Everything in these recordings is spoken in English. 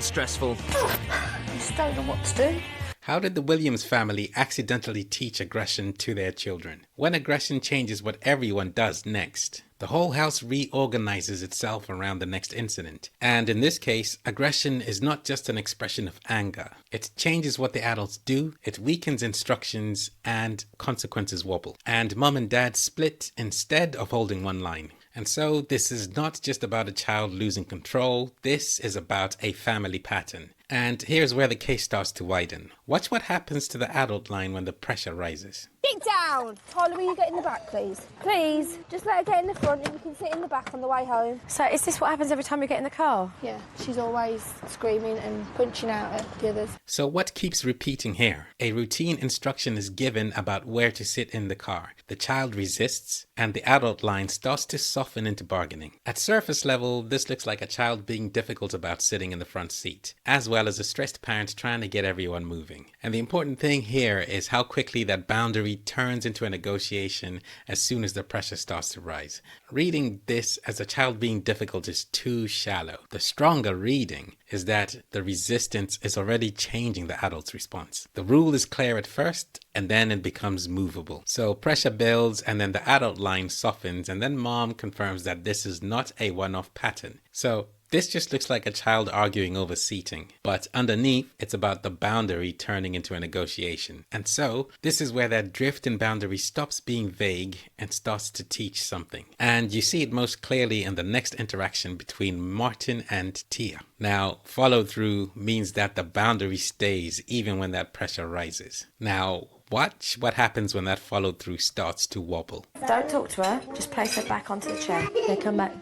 stressful. I just don't know what to do. How did the Williams family accidentally teach aggression to their children? When aggression changes what everyone does next, the whole house reorganizes itself around the next incident. And in this case, aggression is not just an expression of anger. It changes what the adults do, it weakens instructions, and consequences wobble. And mom and dad split instead of holding one line. And so this is not just about a child losing control, this is about a family pattern. And here's where the case starts to widen. Watch what happens to the adult line when the pressure rises. Get down! Tyler, will you get in the back, please? Please, just let her get in the front and you can sit in the back on the way home. So is this what happens every time you get in the car? Yeah, she's always screaming and punching out at the others. So what keeps repeating here? A routine instruction is given about where to sit in the car. The child resists and the adult line starts to soften into bargaining. At surface level, this looks like a child being difficult about sitting in the front seat, as well as a stressed parent trying to get everyone moving. And the important thing here is how quickly that boundary turns into a negotiation as soon as the pressure starts to rise. Reading this as a child being difficult is too shallow. The stronger reading is that the resistance is already changing the adult's response. The rule is clear at first, and then it becomes movable. So pressure builds, and then the adult line softens, and then mom confirms that this is not a one-off pattern. So this just looks like a child arguing over seating, but underneath, it's about the boundary turning into a negotiation. And so, this is where that drift in boundary stops being vague and starts to teach something. And you see it most clearly in the next interaction between Martin and Tia. Now, follow through means that the boundary stays even when that pressure rises. Now, watch what happens when that follow through starts to wobble. Don't talk to her, just place her back onto the chair. Then come back.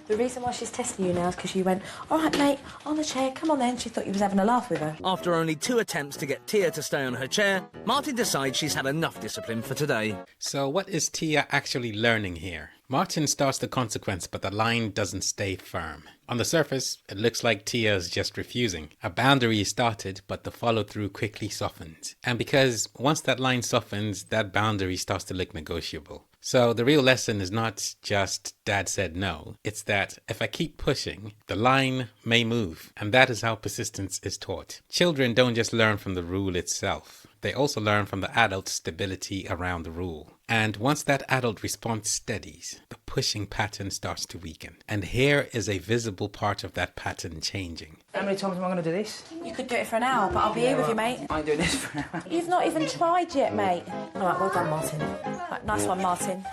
The reason why she's testing you now is because you went, all right, mate, on the chair, come on then. She thought you was having a laugh with her. After only 2 attempts to get Tia to stay on her chair, Martin decides she's had enough discipline for today. So what is Tia actually learning here? Martin starts the consequence, but the line doesn't stay firm. On the surface, it looks like Tia is just refusing. A boundary is started, but the follow-through quickly softens. And because once that line softens, that boundary starts to look negotiable. So the real lesson is not just dad said no. It's that if I keep pushing, the line may move. And that is how persistence is taught. Children don't just learn from the rule itself. They also learn from the adult stability around the rule. And once that adult response steadies, the pushing pattern starts to weaken. And here is a visible part of that pattern changing. How many times am I going to do this? You could do it for an hour, but I'll be here with you, mate. I ain't doing this for an hour. You've not even tried yet, mate. All right, well done, Martin. Right, nice one, Martin.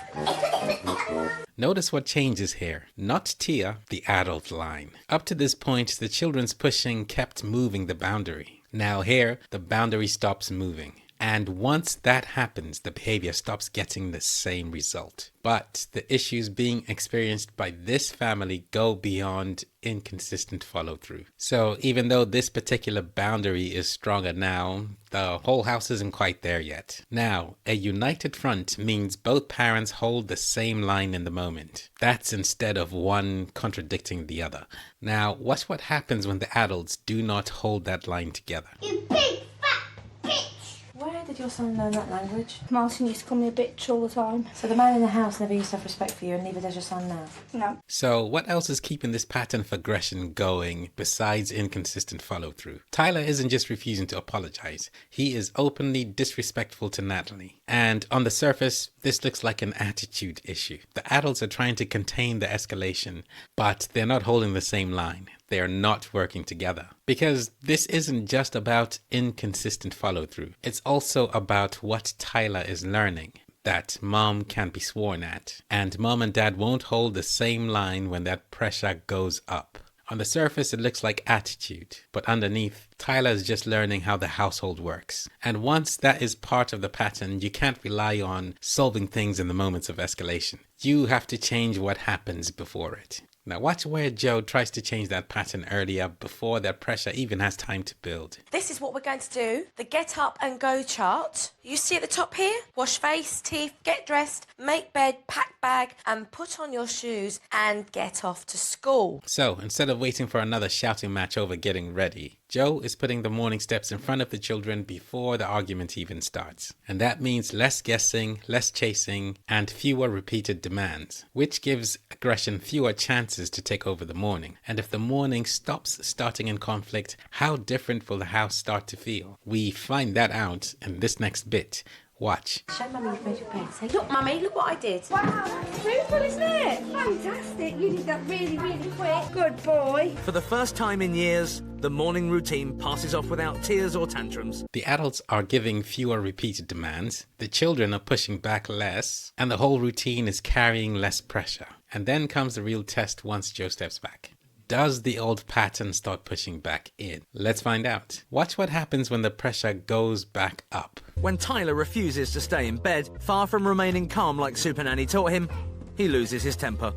Notice what changes here. Not Tia, the adult line. Up to this point, the children's pushing kept moving the boundary. Now here, the boundary stops moving. And once that happens, the behavior stops getting the same result. But the issues being experienced by this family go beyond inconsistent follow-through. So even though this particular boundary is stronger now, the whole house isn't quite there yet. Now, a united front means both parents hold the same line in the moment. That's instead of one contradicting the other. Now, watch what happens when the adults do not hold that line together. You big fat bitch! Where did your son learn that language? Martin used to call me a bitch all the time. So the man in the house never used to have respect for you, and neither does your son now? No. So what else is keeping this pattern of aggression going besides inconsistent follow-through? Tyler isn't just refusing to apologize. He is openly disrespectful to Natalie. And on the surface, this looks like an attitude issue. The adults are trying to contain the escalation, but they're not holding the same line. They are not working together. Because this isn't just about inconsistent follow-through. It's also about what Tyler is learning. That mom can't be sworn at. And mom and dad won't hold the same line when that pressure goes up. On the surface, it looks like attitude. But underneath, Tyler is just learning how the household works. And once that is part of the pattern, you can't rely on solving things in the moments of escalation. You have to change what happens before it. Now watch where Joe tries to change that pattern earlier before that pressure even has time to build. This is what we're going to do. The get up and go chart. You see at the top here? Wash face, teeth, get dressed, make bed, pack bag, and put on your shoes and get off to school. So instead of waiting for another shouting match over getting ready, Joe is putting the morning steps in front of the children before the argument even starts. And that means less guessing, less chasing, and fewer repeated demands, which gives aggression fewer chances chances to take over the morning. And if the morning stops starting in conflict, how different will the house start to feel? We find that out in this next bit. Watch. Show Mummy you've made your bed. Say, look, Mummy, look what I did. Wow, that's super, isn't it? Fantastic. You did that really, really quick. Good boy. For the first time in years, the morning routine passes off without tears or tantrums. The adults are giving fewer repeated demands, the children are pushing back less, and the whole routine is carrying less pressure. And then comes the real test once Joe steps back. Does the old pattern start pushing back in? Let's find out. Watch what happens when the pressure goes back up. When Tyler refuses to stay in bed, far from remaining calm like Supernanny taught him, he loses his temper.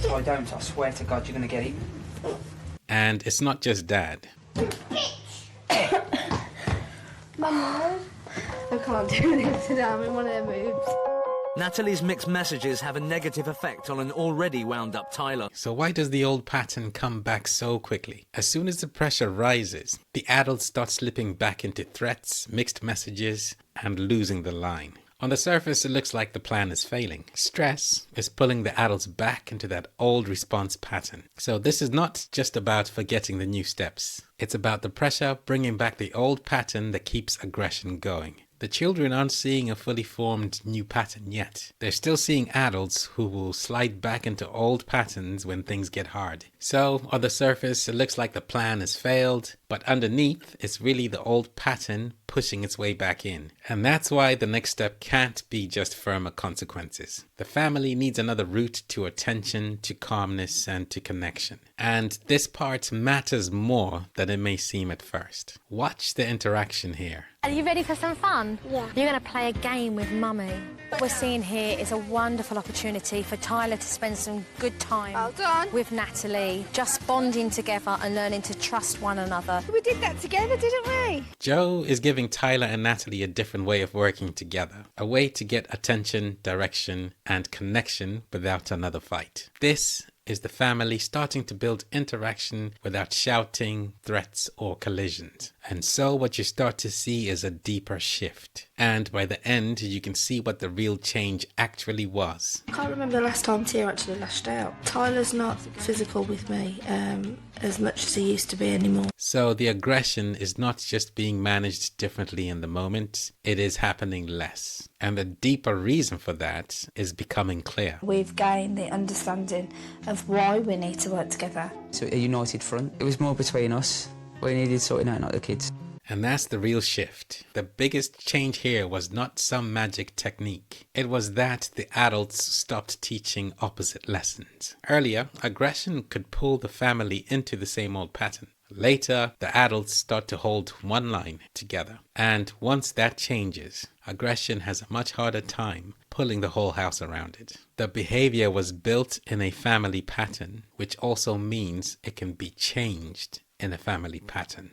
If I don't, I swear to God, you're going to get him. And it's not just Dad. Mum, I can't do this today. I'm in one of their moves. Natalie's mixed messages have a negative effect on an already wound-up Tyler. So why does the old pattern come back so quickly? As soon as the pressure rises, the adults start slipping back into threats, mixed messages, and losing the line. On the surface, it looks like the plan is failing. Stress is pulling the adults back into that old response pattern. So this is not just about forgetting the new steps. It's about the pressure bringing back the old pattern that keeps aggression going. The children aren't seeing a fully formed new pattern yet. They're still seeing adults who will slide back into old patterns when things get hard. So, on the surface, it looks like the plan has failed, but underneath, it's really the old pattern pushing its way back in. And that's why the next step can't be just firmer consequences. The family needs another route to attention, to calmness, and to connection. And this part matters more than it may seem at first. Watch the interaction here. Are you ready for some fun? Yeah. You're going to play a game with Mummy. What we're seeing here is a wonderful opportunity for Tyler to spend some good time Well done. with Natalie, just bonding together and learning to trust one another. We did that together, didn't we? Joe is giving Tyler and Natalie a different way of working together, a way to get attention, direction, and connection without another fight. This is the family starting to build interaction without shouting, threats, or collisions. And so what you start to see is a deeper shift. And by the end, you can see what the real change actually was. I can't remember the last time Tia actually lashed out. Tyler's not physical with me as much as he used to be anymore. So the aggression is not just being managed differently in the moment, it is happening less. And the deeper reason for that is becoming clear. We've gained the understanding of why we need to work together. So a united front. It was more between us. We needed sorting out, not the kids. And that's the real shift. The biggest change here was not some magic technique. It was that the adults stopped teaching opposite lessons. Earlier, aggression could pull the family into the same old pattern. Later, the adults start to hold one line together. And once that changes, aggression has a much harder time pulling the whole house around it. The behavior was built in a family pattern, which also means it can be changed in a family pattern.